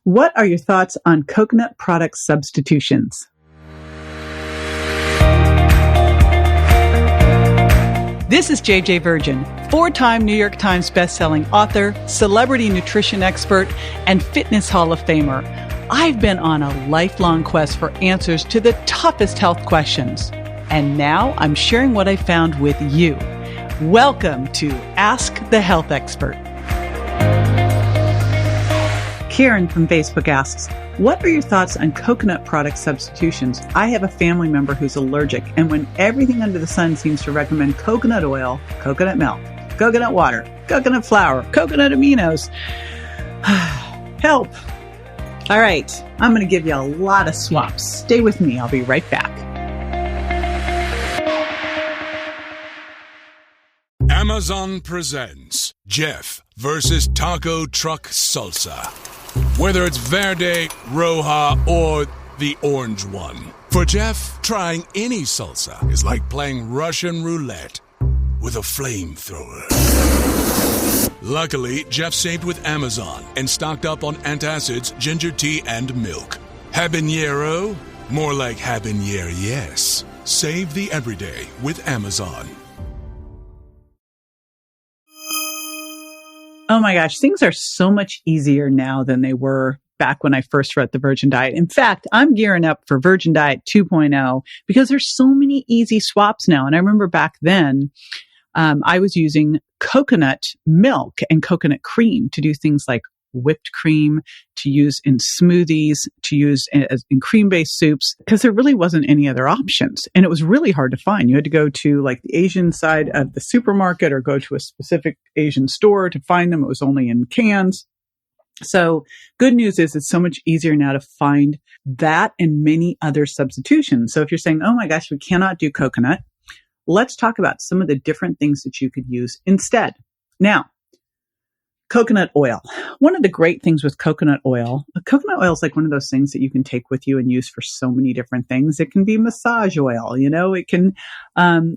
What are your thoughts on coconut product substitutions? This is JJ Virgin, 4-time New York Times bestselling author, celebrity nutrition expert, and fitness Hall of Famer. I've been on a lifelong quest for answers to the toughest health questions. And now I'm sharing what I found with you. Welcome to Ask the Health Expert. Karen from Facebook asks, what are your thoughts on coconut product substitutions? I have a family member who's allergic, and when everything under the sun seems to recommend coconut oil, coconut milk, coconut water, coconut flour, coconut aminos. Help. All right, I'm going to give you a lot of swaps. Stay with me. I'll be right back. Amazon presents Jeff versus Taco Truck Salsa. Whether it's Verde, Roja, or the orange one. For Jeff, trying any salsa is like playing Russian roulette with a flamethrower. Luckily, Jeff saved with Amazon and stocked up on antacids, ginger tea, and milk. Habanero? More like habanero, yes. Save the everyday with Amazon. Oh my gosh, things are so much easier now than they were back when I first wrote the Virgin Diet. In fact, I'm gearing up for Virgin Diet 2.0 because there's so many easy swaps now. And I remember back then, I was using coconut milk and coconut cream to do things like whipped cream, to use in smoothies, to use in cream-based soups, because there really wasn't any other options. And it was really hard to find. You had to go to like the Asian side of the supermarket or go to a specific Asian store to find them. It was only in cans. So good news is it's so much easier now to find that and many other substitutions. So if you're saying, oh my gosh, we cannot do coconut, let's talk about some of the different things that you could use instead. Now, coconut oil. One of the great things with coconut oil is like one of those things that you can take with you and use for so many different things. It can be massage oil, it can,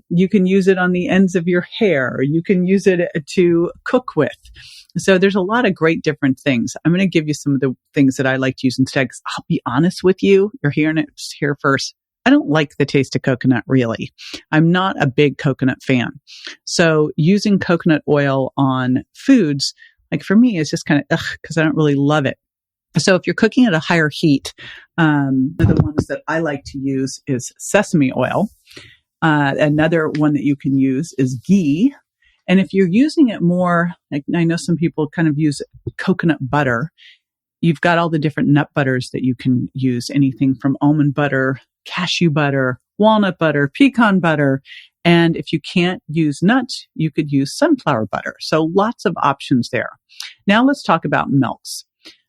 you can use it on the ends of your hair. You can use it to cook with. So there's a lot of great different things. I'm going to give you some of the things that I like to use instead, because I'll be honest with you, you're hearing it here first. I don't like the taste of coconut, really. I'm not a big coconut fan. So using coconut oil on foods, like for me, it's just kind of because I don't really love it. So if you're cooking at a higher heat, one of the ones that I like to use is sesame oil. Another one that you can use is ghee. And if you're using it more, like I know some people kind of use coconut butter. You've got all the different nut butters that you can use, anything from almond butter, cashew butter, walnut butter, pecan butter. And if you can't use nuts, you could use sunflower butter. So lots of options there. Now let's talk about milks.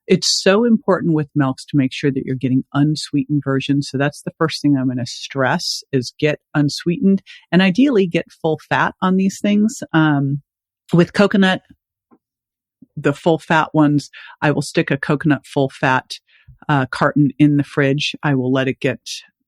It's so important with milks to make sure that you're getting unsweetened versions. So that's the first thing I'm going to stress is get unsweetened and ideally get full fat on these things. With coconut, the full fat ones, I will stick a coconut full fat carton in the fridge. I will let it get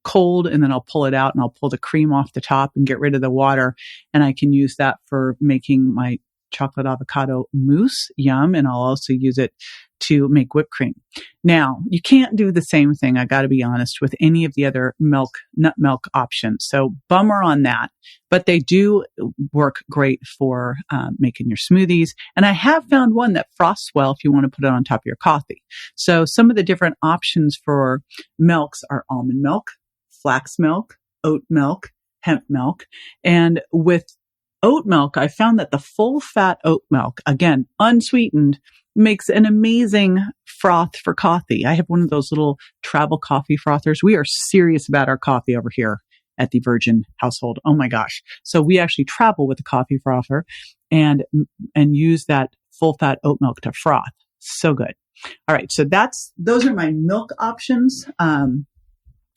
cold and then I'll pull it out and I'll pull the cream off the top and get rid of the water. And I can use that for making my chocolate avocado mousse. Yum. And I'll also use it to make whipped cream. Now, you can't do the same thing, I got to be honest, with any of the other nut milk options. So bummer on that, but they do work great for making your smoothies. And I have found one that frosts well if you want to put it on top of your coffee. So some of the different options for milks are almond milk, flax milk, oat milk, hemp milk. And with oat milk, I found that the full fat oat milk, again, unsweetened, makes an amazing froth for coffee. I have one of those little travel coffee frothers. We are serious about our coffee over here at the Virgin household. Oh my gosh. So we actually travel with a coffee frother and use that full fat oat milk to froth. So good. All right. So those are my milk options.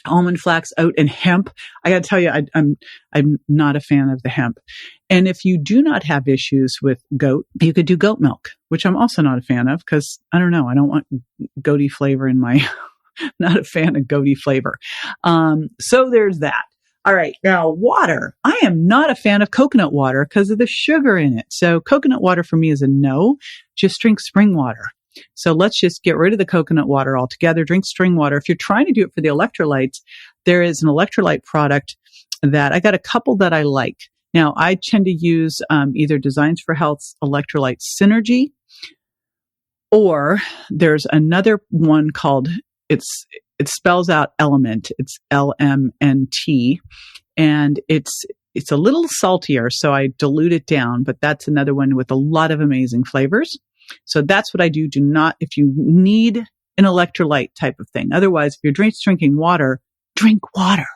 Almond, flax, oat, and hemp. I got to tell you, I'm not a fan of the hemp. And if you do not have issues with goat, you could do goat milk, which I'm also not a fan of because I don't know. I don't want goaty flavor in my, not a fan of goaty flavor. So there's that. All right. Now water. I am not a fan of coconut water because of the sugar in it. So coconut water for me is a no. Just drink spring water. So let's just get rid of the coconut water altogether, drink spring water. If you're trying to do it for the electrolytes, there is an electrolyte product that I got a couple that I like. Now, I tend to use either Designs for Health's Electrolyte Synergy, or there's another one called, it spells out Element. It's LMNT, and it's a little saltier, so I dilute it down, but that's another one with a lot of amazing flavors. So that's what I do. Do not, if you need an electrolyte type of thing. Otherwise, if you're drinking water, drink water.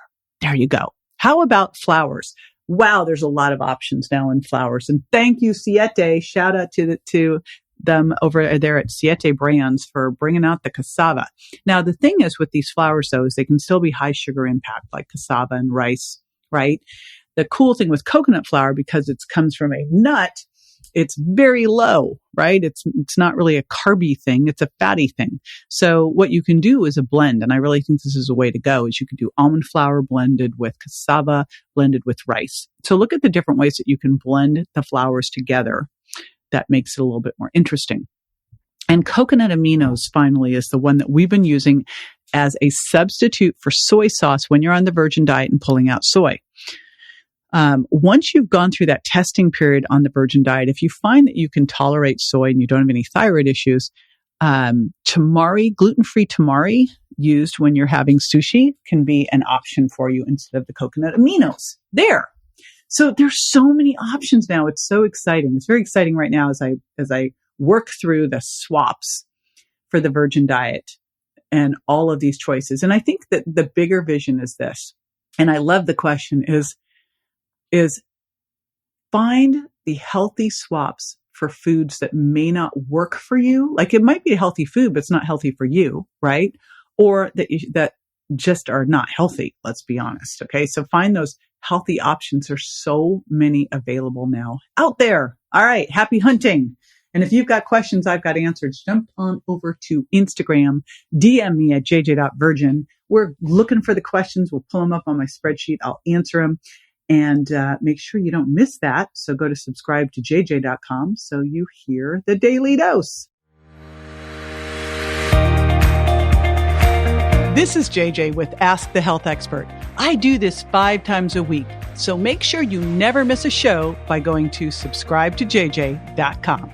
There you go. How about flowers? Wow, there's a lot of options now in flowers. And thank you, Siete. Shout out to them over there at Siete Brands for bringing out the cassava. Now, the thing is with these flowers, though, is they can still be high sugar impact, like cassava and rice, right? The cool thing with coconut flour, because it comes from a nut, it's very low, right? It's not really a carby thing. It's a fatty thing. So what you can do is a blend. And I really think this is a way to go, is you can do almond flour blended with cassava, blended with rice. So look at the different ways that you can blend the flours together. That makes it a little bit more interesting. And coconut aminos, finally, is the one that we've been using as a substitute for soy sauce when you're on the virgin diet and pulling out soy. Once you've gone through that testing period on the virgin diet, if you find that you can tolerate soy and you don't have any thyroid issues, tamari, gluten-free tamari used when you're having sushi can be an option for you instead of the coconut aminos. There. So there's so many options now. It's so exciting. It's very exciting right now as I work through the swaps for the virgin diet and all of these choices. And I think that the bigger vision is this, and I love the question, is find the healthy swaps for foods that may not work for you. Like it might be a healthy food, but it's not healthy for you, right? Or that just are not healthy. Let's be honest. Okay. So find those healthy options. There's so many available now out there. All right. Happy hunting. And if you've got questions, I've got answers. Jump on over to Instagram, DM me at jj.virgin. We're looking for the questions. We'll pull them up on my spreadsheet. I'll answer them. And make sure you don't miss that. So go to subscribe to jj.com so you hear the daily dose. This is JJ with Ask the Health Expert. I do this 5 times a week. So make sure you never miss a show by going to subscribe to jj.com.